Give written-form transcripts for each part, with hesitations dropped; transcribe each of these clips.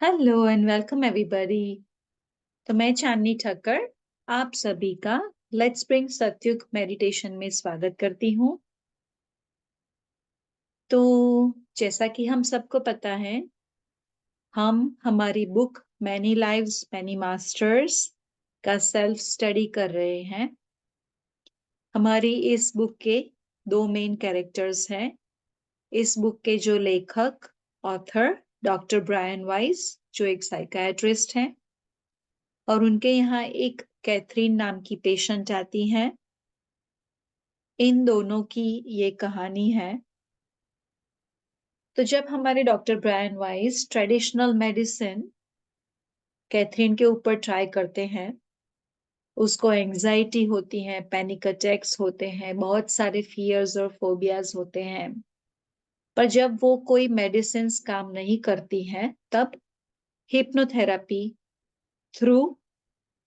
Hello and welcome everybody. तो मैं चांदनी ठक्कर आप सभी का लेट्स ब्रिंग सत्युग मेडिटेशन में स्वागत करती हूँ। तो जैसा कि हम सबको पता है, हम हमारी book many lives many masters का सेल्फ स्टडी कर रहे हैं। हमारी इस बुक के दो मेन कैरेक्टर्स हैं। इस बुक के जो लेखक ऑथर डॉक्टर ब्रायन वाइस, जो एक साइकाट्रिस्ट हैं, और उनके यहाँ एक कैथरीन नाम की पेशेंट आती है। इन दोनों की ये कहानी है। तो जब हमारे doctor Brian Weiss traditional medicine Catherine के ऊपर ट्राई करते हैं, उसको एंजाइटी होती है, पैनिक अटैक्स होते हैं, बहुत सारे फियर्स और फोबियाज होते हैं। पर जब वो कोई मेडिसिन काम नहीं करती हैं, तब हिप्नोथेरेपी थ्रू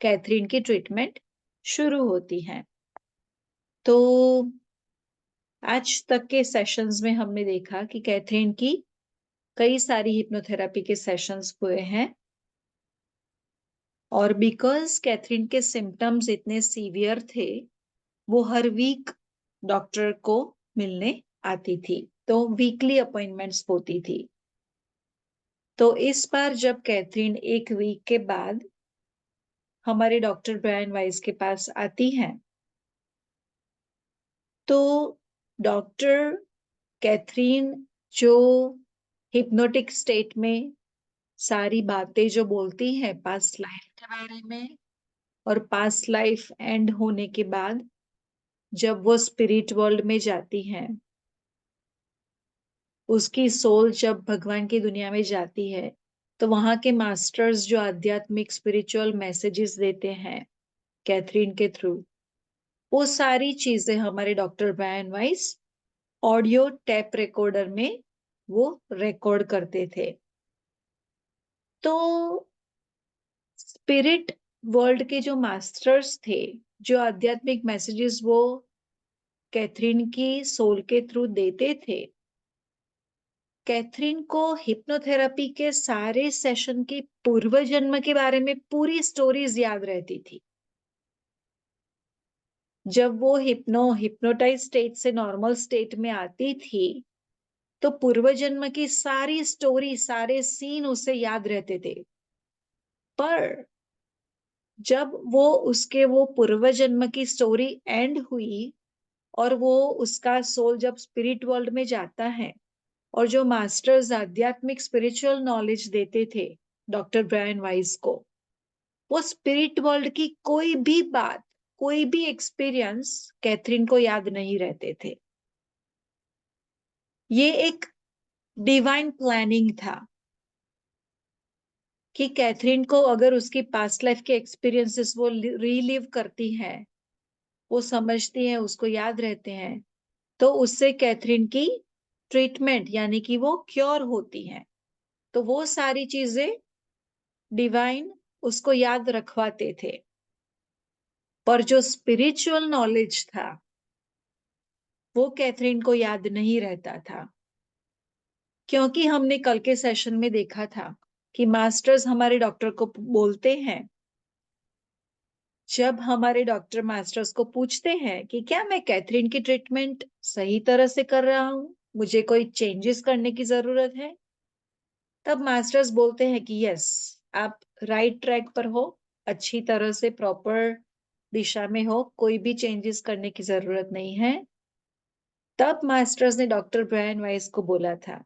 कैथरीन की ट्रीटमेंट शुरू होती है। तो आज तक के सेशंस में हमने देखा कि कैथरीन की कई सारी हिप्नोथेरेपी के सेशंस हुए हैं, और बिकॉज कैथरीन के सिम्टम्स इतने सीवियर थे, वो हर वीक डॉक्टर को मिलने आती थी। तो वीकली अपॉइंटमेंट्स होती थी। तो इस बार जब कैथरीन एक वीक के बाद हमारे डॉक्टर ब्रायन वाइस के पास आती हैं, तो डॉक्टर कैथरीन जो हिप्नोटिक स्टेट में सारी बातें जो बोलती है पास्ट लाइफ के बारे में, और पास्ट लाइफ एंड होने के बाद जब वो स्पिरिट वर्ल्ड में जाती है, उसकी सोल जब भगवान की दुनिया में जाती है, तो वहां के मास्टर्स जो आध्यात्मिक स्पिरिचुअल मैसेजेस देते हैं कैथरीन के थ्रू, वो सारी चीजें हमारे doctor Brian Weiss audio tape recorder में वो रिकॉर्ड करते थे। तो स्पिरिट वर्ल्ड के जो मास्टर्स थे, जो आध्यात्मिक मैसेजेस वो कैथरीन की सोल के थ्रू देते थे, कैथरीन को हिप्नोथेरेपी के सारे सेशन के पूर्व जन्म के बारे में पूरी स्टोरीज याद रहती थी। जब वो हिप्नोटाइज स्टेट से नॉर्मल स्टेट में आती थी, तो पूर्व जन्म की सारी स्टोरी, सारे सीन उसे याद रहते थे। पर जब वो पूर्व जन्म की स्टोरी एंड हुई, और वो उसका सोल जब स्पिरिट वर्ल्ड में जाता है, और जो मास्टर्स आध्यात्मिक स्पिरिचुअल नॉलेज देते थे डॉक्टर ब्रायन वाइस को, वो स्पिरिट वर्ल्ड की कोई भी बात, कोई भी एक्सपीरियंस कैथरीन को याद नहीं रहते थे। ये एक डिवाइन प्लानिंग था कि कैथरीन को अगर उसकी पास्ट लाइफ के एक्सपीरियंसेस वो रीलिव करती है, वो समझती है, उसको याद रहते हैं, तो उससे कैथरीन की ट्रीटमेंट यानी कि वो क्योर होती है। तो वो सारी चीजें डिवाइन उसको याद रखवाते थे। पर जो स्पिरिचुअल नॉलेज था, वो कैथरीन को याद नहीं रहता था। क्योंकि हमने कल के सेशन में देखा था कि मास्टर्स हमारे डॉक्टर को बोलते हैं, जब हमारे डॉक्टर मास्टर्स को पूछते हैं कि क्या मैं कैथरीन की ट्रीटमेंट सही तरह से कर रहा हूं, मुझे कोई चेंजेस करने की जरूरत है, तब मास्टर्स बोलते हैं कि यस, आप राइट ट्रैक पर हो, अच्छी तरह से प्रॉपर दिशा में हो, कोई भी चेंजेस करने की जरूरत नहीं है। तब मास्टर्स ने डॉक्टर ब्रायन वाइस को बोला था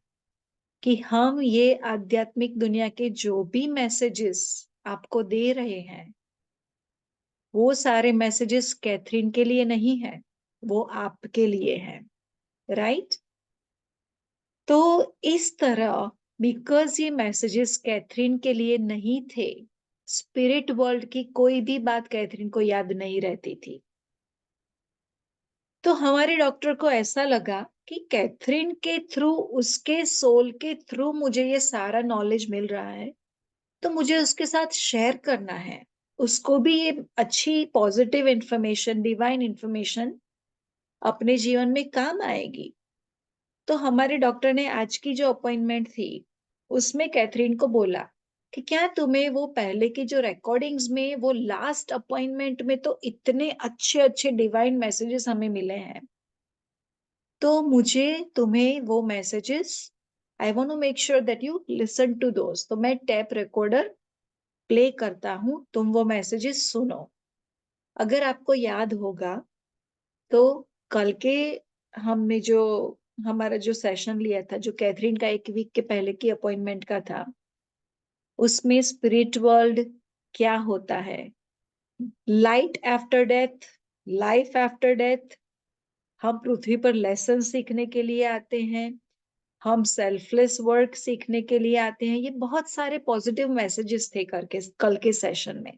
कि हम ये आध्यात्मिक दुनिया के जो भी मैसेजेस आपको दे रहे हैं, वो सारे मैसेजेस कैथरीन के लिए नहीं है, वो आपके लिए हैं। राइट? तो इस तरह, बिकॉज ये मैसेजेस कैथरीन के लिए नहीं थे, स्पिरिट वर्ल्ड की कोई भी बात कैथरीन को याद नहीं रहती थी। तो हमारे डॉक्टर को ऐसा लगा कि कैथरीन के थ्रू, उसके सोल के थ्रू मुझे ये सारा नॉलेज मिल रहा है, तो मुझे उसके साथ शेयर करना है। उसको भी ये अच्छी पॉजिटिव इंफॉर्मेशन, डिवाइन इंफॉर्मेशन अपने जीवन में काम आएगी। तो हमारे डॉक्टर ने आज की जो अपॉइंटमेंट थी, उसमें कैथरीन को बोला कि क्या तुम्हें वो पहले की जो रिकॉर्डिंग्स में वो लास्ट अपॉइंटमेंट में तो इतने अच्छे अच्छे डिवाइन मैसेजेस हमें मिले हैं, तो मुझे तुम्हें वो messages, I want to make sure that you listen to those, तो मैं टैप रिकॉर्डर प्ले करता हूँ, तुम वो मैसेजेस सुनो। अगर आपको याद होगा तो कल के हमने जो हमारा जो सेशन लिया था, जो कैथरीन का 1 वीक के पहले की अपॉइंटमेंट का था, उसमें स्पिरिट वर्ल्ड क्या होता है, light after death, life after death, हम पृथ्वी पर लेसन सीखने के लिए आते हैं, हम सेल्फलेस वर्क सीखने के लिए आते हैं, ये बहुत सारे पॉजिटिव मैसेजेस थे करके कल के सेशन में।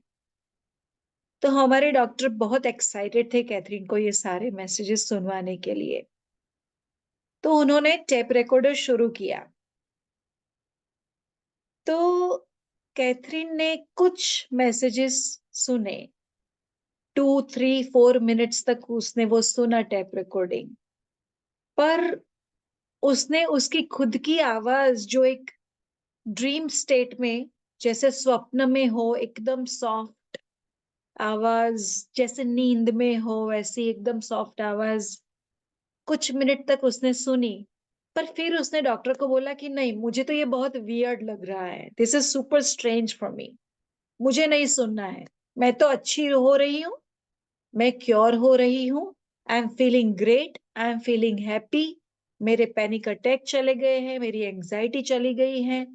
तो हमारे डॉक्टर बहुत एक्साइटेड थे कैथरीन को ये सारे मैसेजेस सुनवाने के लिए, तो उन्होंने टेप रिकॉर्डर शुरू किया। तो कैथरीन ने कुछ मैसेजेस सुने, 2, 3, 4 मिनट्स तक उसने वो सुना टेप रिकॉर्डिंग, पर उसने उसकी खुद की आवाज जो एक ड्रीम स्टेट में, जैसे स्वप्न में हो, एकदम सॉफ्ट आवाज, जैसे नींद में हो वैसी एकदम सॉफ्ट आवाज, कुछ मिनट तक उसने सुनी। पर फिर उसने डॉक्टर को बोला कि नहीं, मुझे तो ये बहुत वियर्ड लग रहा है, this is super strange for me, मुझे नहीं सुनना है, मैं तो अच्छी हो रही हूँ, मैं क्योर हो रही हूँ, I am feeling great, I am feeling happy, मेरे पैनिक अटैक चले गए हैं, मेरी एंजाइटी चली गई है,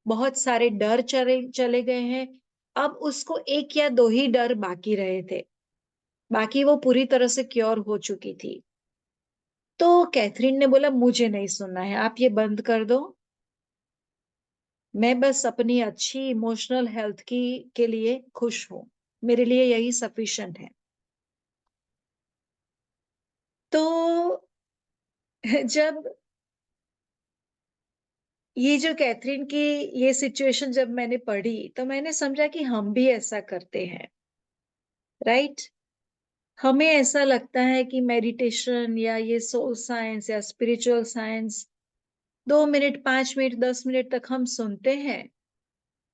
बहुत सारे डर चले चले गए हैं। अब उसको एक या दो ही डर बाकी रहे थे, बाकी वो पूरी तरह से क्योर हो चुकी थी। तो कैथरीन ने बोला मुझे नहीं सुनना है, आप ये बंद कर दो, मैं बस अपनी अच्छी इमोशनल हेल्थ की के लिए खुश हूं, मेरे लिए यही सफिशिएंट है। तो जब ये जो कैथरीन की ये सिचुएशन जब मैंने पढ़ी, तो मैंने समझा कि हम भी ऐसा करते हैं, राइट। हमें ऐसा लगता है कि मेडिटेशन या ये सोल साइंस या spiritual science 2 minute, 5 minute, 10 minute तक हम सुनते हैं,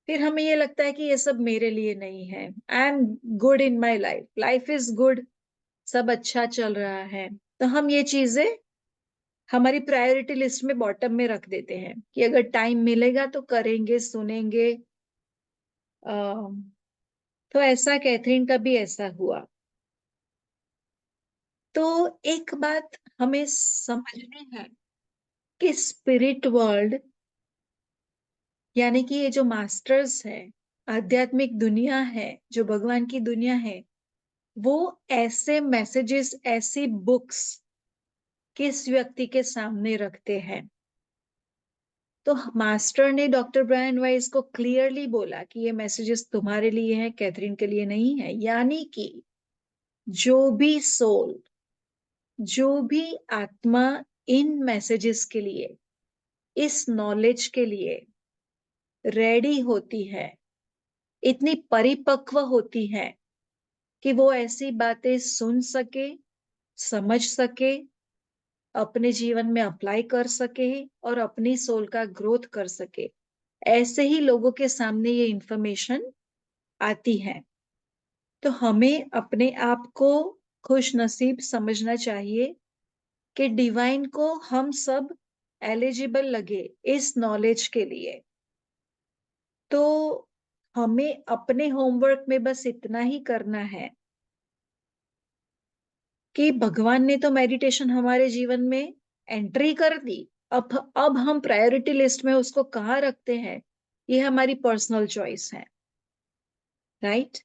फिर हमें ये लगता है कि ये सब मेरे लिए नहीं है, I am good in my life, life is good, सब अच्छा चल रहा है। तो हम ये चीजें हमारी प्रायोरिटी लिस्ट में बॉटम में रख देते हैं कि अगर टाइम मिलेगा तो करेंगे, सुनेंगे। तो ऐसा कैथरीन का भी ऐसा हुआ। तो एक बात हमें समझनी है कि स्पिरिट वर्ल्ड, यानी कि ये जो मास्टर्स है, आध्यात्मिक दुनिया है, जो भगवान की दुनिया है, वो ऐसे मैसेजेस, ऐसी बुक्स किस व्यक्ति के सामने रखते हैं। तो मास्टर ने डॉक्टर ब्रायन वाइस को क्लियरली बोला कि ये मैसेजेस तुम्हारे लिए हैं, कैथरीन के लिए नहीं है। यानी कि जो भी सोल, जो भी आत्मा इन मैसेजेस के लिए, इस नॉलेज के लिए रेडी होती है, इतनी परिपक्व होती है कि वो ऐसी बातें सुन सके, समझ सके, अपने जीवन में अप्लाई कर सके और अपनी सोल का ग्रोथ कर सके, ऐसे ही लोगों के सामने ये इंफॉर्मेशन आती है। तो हमें अपने आप को खुश नसीब समझना चाहिए कि डिवाइन को हम सब एलिजिबल लगे इस नॉलेज के लिए। तो हमें अपने होमवर्क में बस इतना ही करना है कि भगवान ने तो मेडिटेशन हमारे जीवन में एंट्री कर दी, अब हम प्रायोरिटी लिस्ट में उसको कहाँ रखते हैं, ये हमारी पर्सनल चॉइस है, right.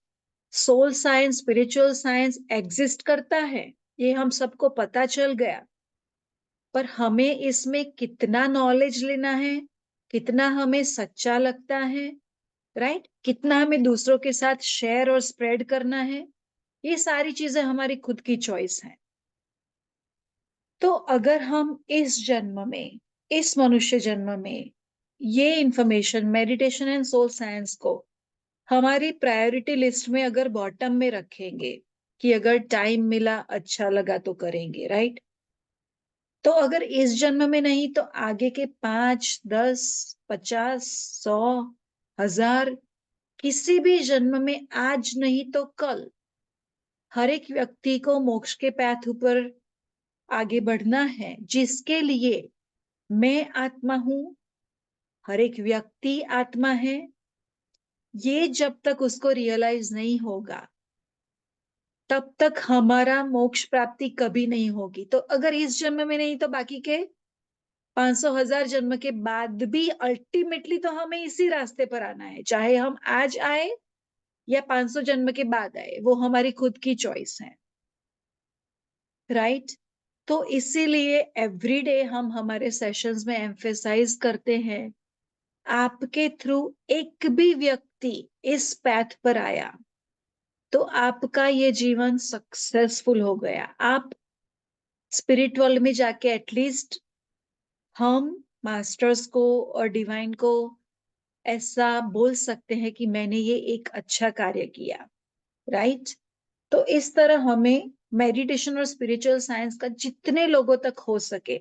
Soul science, spiritual science exist करता है, ये हम सबको पता चल गया, पर हमें इसमें कितना नॉलेज लेना है, कितना हमें सच्चा लगता है, राइट, कितना हमें दूसरों के साथ शेयर और स्प्रेड करना है, ये सारी चीजें हमारी खुद की चॉइस है। तो अगर हम इस जन्म में, इस मनुष्य जन्म में ये information, meditation and soul science को हमारी प्रायोरिटी लिस्ट में अगर बॉटम में रखेंगे कि अगर टाइम मिला, अच्छा लगा तो करेंगे, राइट। तो अगर इस जन्म में नहीं तो आगे के 5, 10, 50, 100 1000, किसी भी जन्म में, आज नहीं तो कल, हर एक व्यक्ति को मोक्ष के पाथ ऊपर आगे बढ़ना है, जिसके लिए मैं आत्मा हूं, हर एक व्यक्ति आत्मा है। ये जब तक उसको रियलाइज नहीं होगा, तब तक हमारा मोक्ष प्राप्ति कभी नहीं होगी। तो अगर इस जन्म में नहीं तो बाकी के 500,000 जन्म के बाद भी अल्टीमेटली तो हमें इसी रास्ते पर आना है, चाहे हम आज आए या 500 जन्म के बाद आए, वो हमारी खुद की चॉइस है, राइट। तो इसीलिए एवरीडे हम हमारे सेशंस में एम्फेसाइज करते हैं, आपके थ्रू एक भी व्यक्ति इस पैथ पर आया तो आपका ये जीवन सक्सेसफुल हो गया। आप स्पिरिट वर्ल्ड में जाके एटलीस्ट हम मास्टर्स को और डिवाइन को ऐसा बोल सकते हैं कि मैंने ये एक अच्छा कार्य किया, राइट। तो इस तरह हमें मेडिटेशन और स्पिरिचुअल साइंस का जितने लोगों तक हो सके,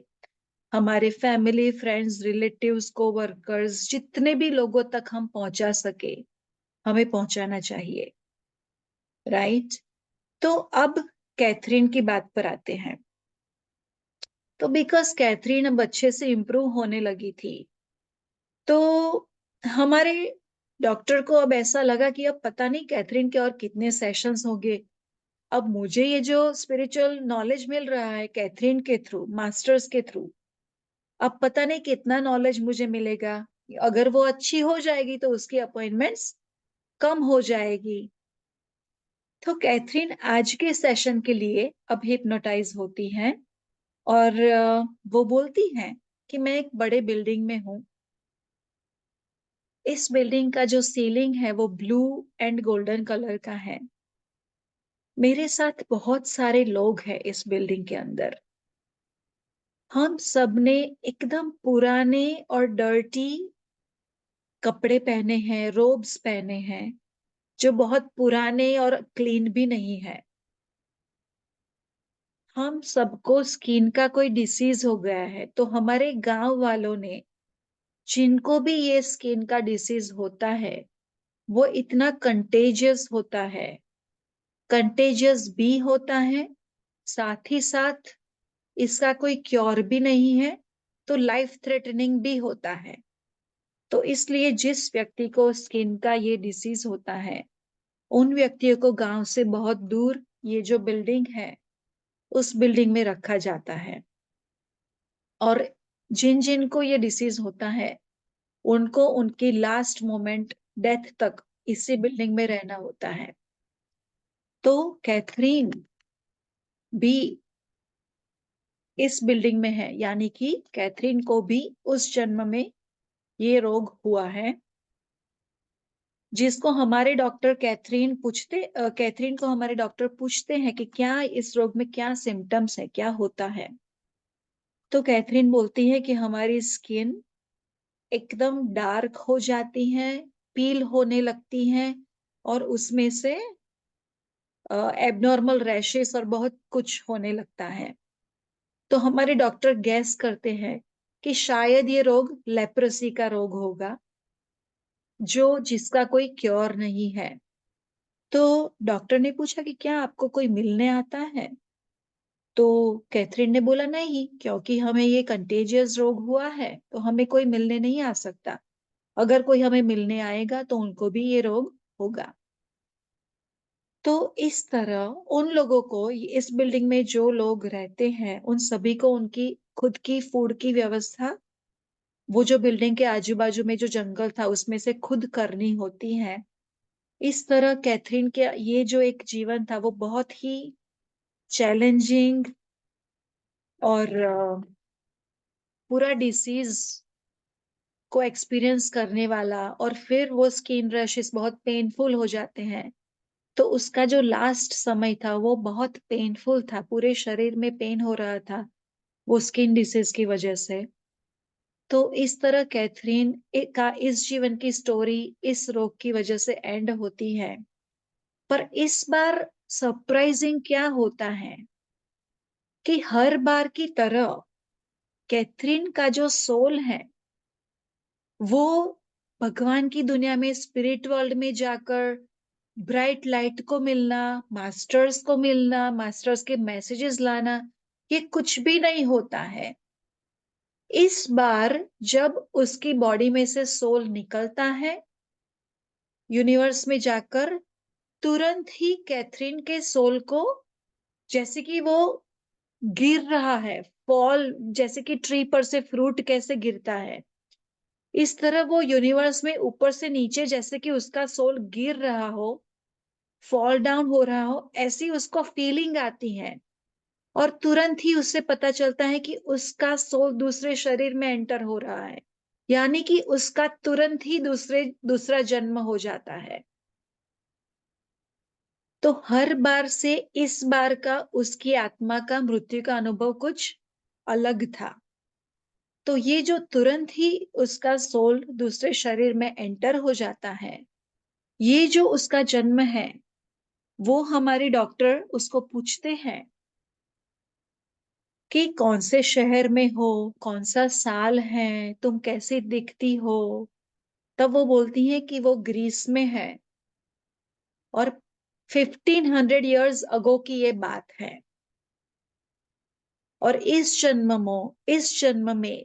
हमारे फैमिली, फ्रेंड्स, रिलेटिव्स, को वर्कर्स, जितने भी लोगों तक हम पहुंचा सके, हमें पहुंचाना चाहिए, राइट। तो अब कैथरीन की बात पर आते हैं। तो बिकॉज कैथरीन अब अच्छे से इम्प्रूव होने लगी थी, तो हमारे डॉक्टर को अब ऐसा लगा कि अब पता नहीं कैथरीन के और कितने सेशंस होंगे। अब मुझे ये जो स्पिरिचुअल नॉलेज मिल रहा है कैथरीन के थ्रू, मास्टर्स के थ्रू, अब पता नहीं कितना नॉलेज मुझे मिलेगा। अगर वो अच्छी हो जाएगी तो उसकी अपॉइंटमेंट्स कम हो जाएगी। तो कैथरीन आज के सेशन के लिए अब हिप्नोटाइज होती हैं और वो बोलती हैं कि मैं एक बड़े बिल्डिंग में हूँ। इस बिल्डिंग का जो सीलिंग है वो ब्लू एंड गोल्डन कलर का है। मेरे साथ बहुत सारे लोग हैं इस बिल्डिंग के अंदर। हम सब ने एकदम पुराने और डर्टी कपड़े पहने हैं, रोब्स पहने हैं, जो बहुत पुराने और क्लीन भी नहीं है। हम सबको स्किन का कोई डिसीज हो गया है, तो हमारे गांव वालों ने, जिनको भी ये स्किन का डिसीज होता है, वो इतना कंटेजियस होता है, कंटेजियस भी होता है, साथ ही साथ इसका कोई क्योर भी नहीं है, तो लाइफ थ्रेटनिंग भी होता है। तो इसलिए जिस व्यक्ति को स्किन का ये डिसीज होता है, उन व्यक्तियों को गांव से बहुत दूर ये जो बिल्डिंग है, उस बिल्डिंग में रखा जाता है। और जिन जिन को ये डिसीज होता है, उनको उनकी लास्ट मोमेंट, डेथ तक इसी बिल्डिंग में रहना होता है। तो कैथरीन भी इस बिल्डिंग में है, यानी कि कैथरीन को भी उस जन्म में ये रोग हुआ है, जिसको हमारे डॉक्टर कैथरीन को हमारे डॉक्टर पूछते हैं कि क्या इस रोग में क्या सिम्टम्स है, क्या होता है। तो कैथरीन बोलती है कि हमारी स्किन एकदम डार्क हो जाती है, पील होने लगती है, और उसमें से एबनॉर्मल रैशेस और बहुत कुछ होने लगता है। तो हमारे डॉक्टर गैस करते हैं कि शायद ये रोग लेप्रोसी का रोग होगा, जो जिसका कोई क्योर नहीं है। तो डॉक्टर ने पूछा कि क्या आपको कोई मिलने आता है? तो कैथरीन ने बोला नहीं, क्योंकि हमें ये कंटेजियस रोग हुआ है, तो हमें कोई मिलने नहीं आ सकता। अगर कोई हमें मिलने आएगा तो उनको भी ये रोग होगा। तो इस तरह उन लोगों को, इस बिल्डिंग में जो लोग रहते हैं, उन सभी को उनकी खुद की फूड की व्यवस्था, वो जो बिल्डिंग के आजू बाजू में जो जंगल था उसमें से खुद करनी होती है। इस तरह कैथरीन के ये जो एक जीवन था वो बहुत ही चैलेंजिंग और पूरा डिसीज को एक्सपीरियंस करने वाला, और फिर वो स्किन रैशेस बहुत पेनफुल हो जाते हैं। तो उसका जो लास्ट समय था वो बहुत पेनफुल था, पूरे शरीर में पेन हो रहा था वो स्किन डिसीज की वजह से। तो इस तरह कैथरीन का इस जीवन की स्टोरी इस रोग की वजह से एंड होती है। पर इस बार सरप्राइजिंग क्या होता है कि हर बार की तरह कैथरीन का जो सोल है वो भगवान की दुनिया में, स्पिरिट वर्ल्ड में जाकर ब्राइट लाइट को मिलना, मास्टर्स को मिलना, मास्टर्स के मैसेजेस लाना, ये कुछ भी नहीं होता है। इस बार जब उसकी बॉडी में से सोल निकलता है यूनिवर्स में जाकर, तुरंत ही कैथरीन के सोल को, जैसे कि वो गिर रहा है, फॉल, जैसे कि ट्री पर से फ्रूट कैसे गिरता है, इस तरह वो यूनिवर्स में ऊपर से नीचे, जैसे कि उसका सोल गिर रहा हो, फॉल डाउन हो रहा हो, ऐसी उसको फीलिंग आती है। और तुरंत ही उससे पता चलता है कि उसका सोल दूसरे शरीर में एंटर हो रहा है, यानी कि उसका तुरंत ही दूसरा जन्म हो जाता है। तो हर बार से इस बार का उसकी आत्मा का मृत्यु का अनुभव कुछ अलग था। तो ये जो तुरंत ही उसका सोल दूसरे शरीर में एंटर हो जाता है, ये जो उसका जन्म है, वो हमारे डॉक्टर उसको पूछते हैं कि कौन से शहर में हो, कौन सा साल है, तुम कैसी दिखती हो। तब वो बोलती है कि वो ग्रीस में है और 1500 इयर्स अगो की ये बात है। और इस जन्म में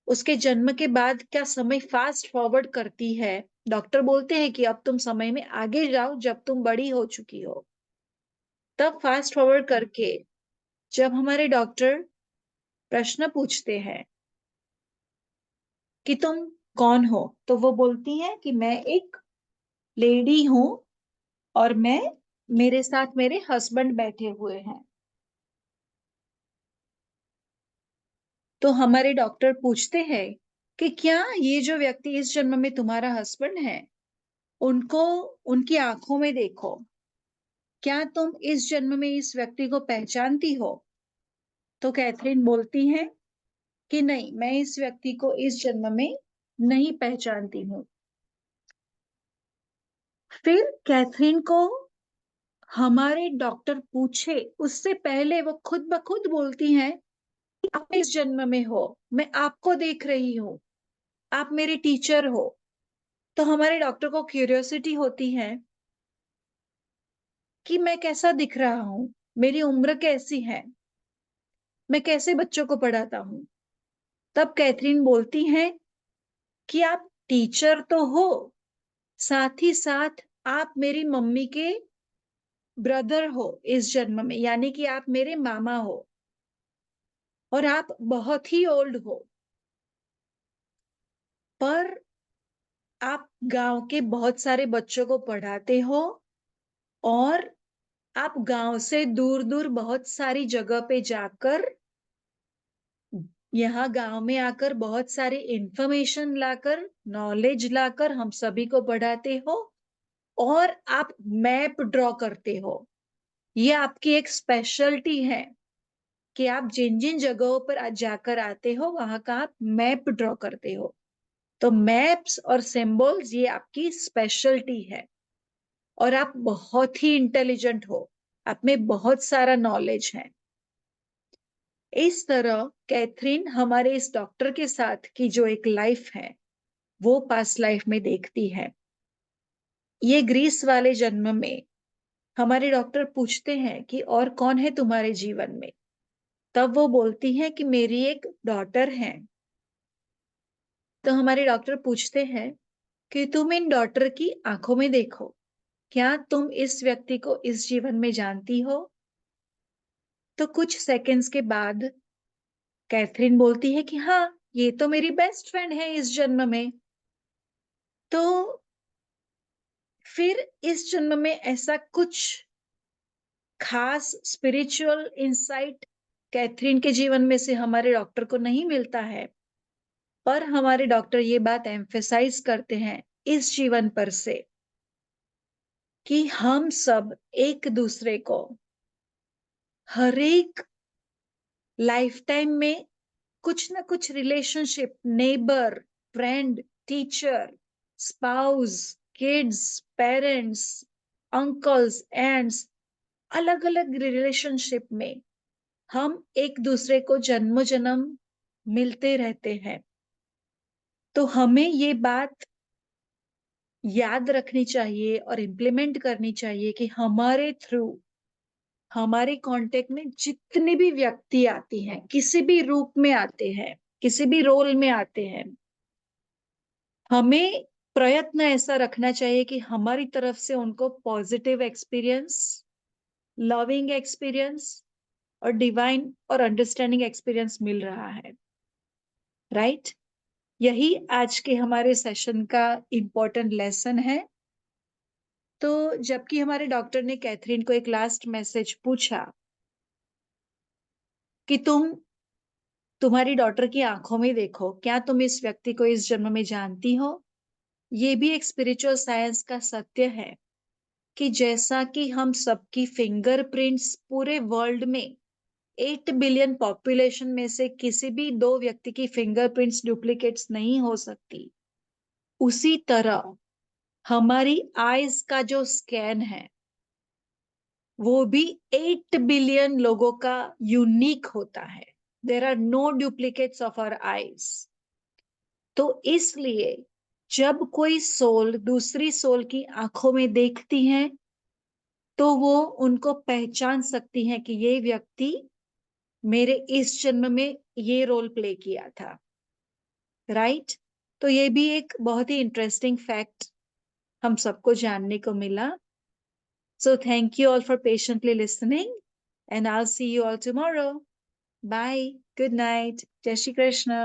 उसके जन्म के बाद क्या समय फास्ट फॉरवर्ड करती है। डॉक्टर बोलते हैं कि अब तुम समय में आगे जाओ जब तुम बड़ी हो चुकी हो। तब फास्ट फॉरवर्ड करके जब हमारे डॉक्टर प्रश्न पूछते हैं कि तुम कौन हो, तो वो बोलती है कि मैं एक लेडी हूं और मेरे साथ मेरे हस्बैंड बैठे हुए हैं। तो हमारे डॉक्टर पूछते हैं कि क्या ये जो व्यक्ति इस जन्म में तुम्हारा हस्बैंड है, उनको, उनकी आंखों में देखो, क्या तुम इस जन्म में इस व्यक्ति को पहचानती हो। तो कैथरीन बोलती है कि नहीं, मैं इस व्यक्ति को इस जन्म में नहीं पहचानती हूँ। फिर कैथरीन को हमारे डॉक्टर पूछे उससे पहले वो खुद ब खुद बोलती हैं, आप इस जन्म में हो, मैं आपको देख रही हूँ, आप मेरे टीचर हो। तो हमारे डॉक्टर को क्यूरियोसिटी होती है कि मैं कैसा दिख रहा हूँ, मेरी उम्र कैसी है, मैं कैसे बच्चों को पढ़ाता हूँ। तब कैथरीन बोलती है कि आप टीचर तो हो, साथ ही साथ आप मेरी मम्मी के ब्रदर हो इस जन्म में, यानी कि आप मेरे मामा हो और आप बहुत ही ओल्ड हो। पर आप गांव के बहुत सारे बच्चों को पढ़ाते हो और आप गांव से दूर दूर बहुत सारी जगह पे जाकर, यहाँ गांव में आकर बहुत सारी इंफॉर्मेशन लाकर, नॉलेज लाकर हम सभी को पढ़ाते हो। और आप मैप ड्रॉ करते हो, ये आपकी एक स्पेशलिटी है कि आप जिन जिन जगहों पर आज जाकर आते हो वहां का आप मैप ड्रॉ करते हो। तो मैप्स और सिंबल्स ये आपकी स्पेशलिटी है। और आप बहुत ही इंटेलिजेंट हो, आप में बहुत सारा नॉलेज है। इस तरह कैथरीन हमारे इस डॉक्टर के साथ की जो एक लाइफ है, वो पास्ट लाइफ में देखती है। ये ग्रीस वाले जन्म में हमारे डॉक्टर पूछते हैं कि और कौन है तुम्हारे जीवन में। तब वो बोलती है कि मेरी एक डॉटर है। तो हमारे डॉक्टर पूछते हैं कि तुम इन डॉटर की आंखों में देखो, क्या तुम इस व्यक्ति को इस जीवन में जानती हो। तो कुछ सेकंड्स के बाद कैथरीन बोलती है कि हाँ, ये तो मेरी बेस्ट फ्रेंड है इस जन्म में। तो फिर इस जन्म में ऐसा कुछ खास स्पिरिचुअल इंसाइट कैथरीन के जीवन में से हमारे डॉक्टर को नहीं मिलता है। पर हमारे डॉक्टर ये बात एम्फेसाइज करते हैं इस जीवन पर से कि हम सब एक दूसरे को हर एक लाइफ टाइम में कुछ ना कुछ relationship, neighbour, friend, teacher, spouse, kids, parents, uncles, aunts, अलग अलग रिलेशनशिप में हम एक दूसरे को जन्म जन्म मिलते रहते हैं। तो हमें ये बात याद रखनी चाहिए और इम्प्लीमेंट करनी चाहिए कि हमारे थ्रू, हमारे कांटेक्ट में जितने भी व्यक्ति आते हैं, किसी भी रूप में आते हैं, किसी भी रोल में आते हैं, हमें प्रयत्न ऐसा रखना चाहिए कि हमारी तरफ से उनको पॉजिटिव एक्सपीरियंस, लविंग एक्सपीरियंस और डिवाइन और अंडरस्टैंडिंग एक्सपीरियंस मिल रहा है, राइट? यही आज के हमारे सेशन का इम्पोर्टेंट लेसन है। तो जबकि हमारे डॉक्टर ने कैथरीन को एक लास्ट मैसेज पूछा कि तुम्हारी डॉटर की आंखों में देखो, क्या तुम इस व्यक्ति को इस जन्म में जानती हो? ये भी एक स्पिरिचुअल साइंस का सत्य है कि जैसा कि हम सबकी फिंगरप्रिंट्स पूरे वर्ल्ड में 8 बिलियन पॉपुलेशन में से किसी भी दो व्यक्ति की फिंगरप्रिंट्स डुप्लीकेट्स नहीं हो सकती, उसी तरह हमारी आईज का जो स्कैन है वो भी 8 बिलियन लोगों का यूनिक होता है। There are no duplicates of our eyes. तो इसलिए जब कोई सोल दूसरी सोल की आंखों में देखती है तो वो उनको पहचान सकती है कि ये व्यक्ति मेरे इस जन्म में ये रोल प्ले किया था, राइट? तो ये भी एक बहुत ही इंटरेस्टिंग फैक्ट हम सबको जानने को मिला। So thank you all for patiently listening, and I'll see you all tomorrow. Bye. Good night. Jai Shri Krishna.